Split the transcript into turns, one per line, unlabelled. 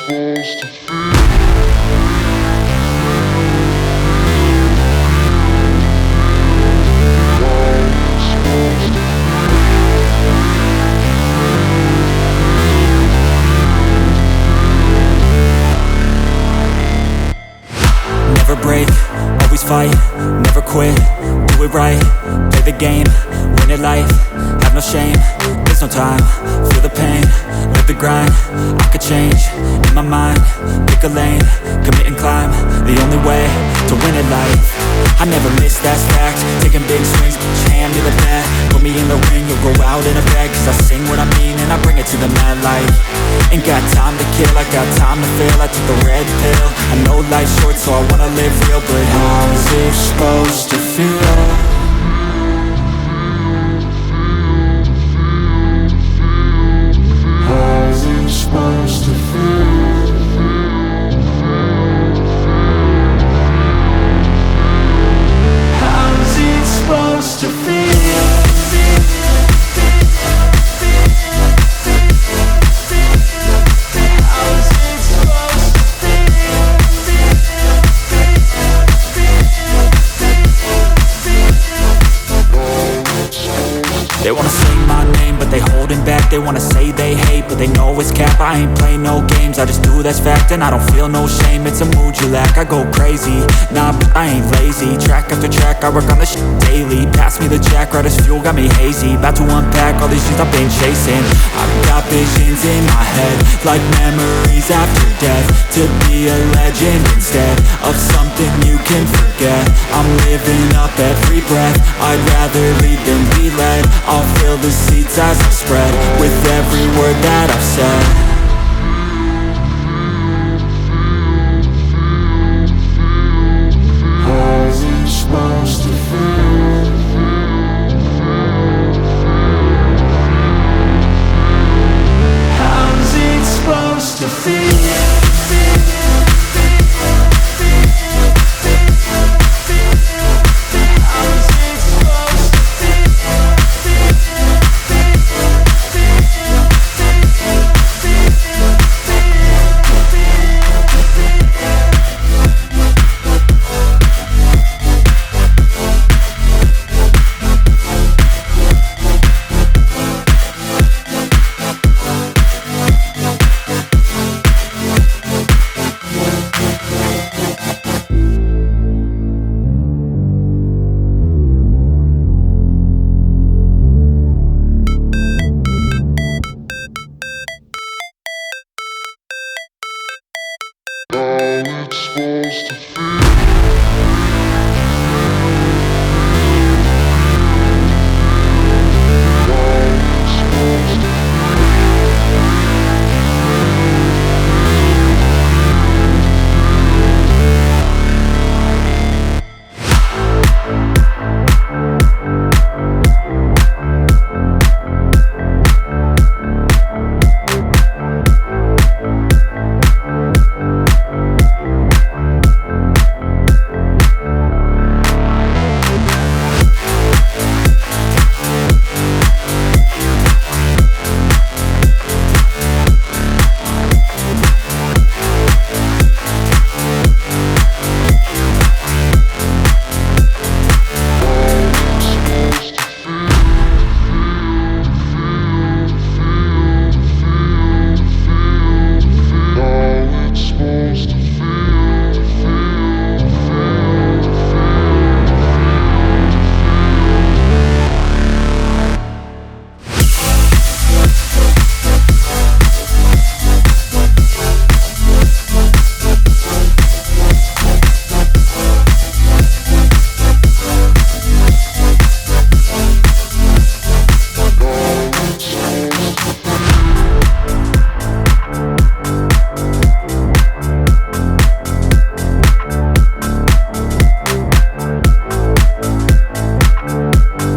Never break, always fight, never quit, do it right, play the game, win it life, have no shame, there's no time, feel the pain, live the grind, I could change, in my mind, pick a lane, commit and climb, the only way to win it life, I never miss, that's fact, taking big swings, put your hand to the bat, put me in the ring, you'll go out in a bag, cause I sing what I mean and I bring it to the mad light, ain't got time to kill, I got time to feel, I took the red pill, I know life's short so I wanna live real, but how's it supposed to feel? How's it supposed to feel? How's it supposed to feel? They wanna say my name, but they holding back. They wanna say they hate, but they know it's cap. I ain't play no games, I just do that's fact. And I don't feel no shame, it's a mood you lack. I go crazy, nah, but I ain't lazy. Track after track, I work on this shit daily. Pass me the jack, right as fuel, got me hazy. About to unpack all these things I've been chasing. I've got visions in my head, like memories after death. To be a legend instead of something you can forget. I'm living up every breath, I'd rather lead than be led. I'll fill the seats as I spread with every word that I've said.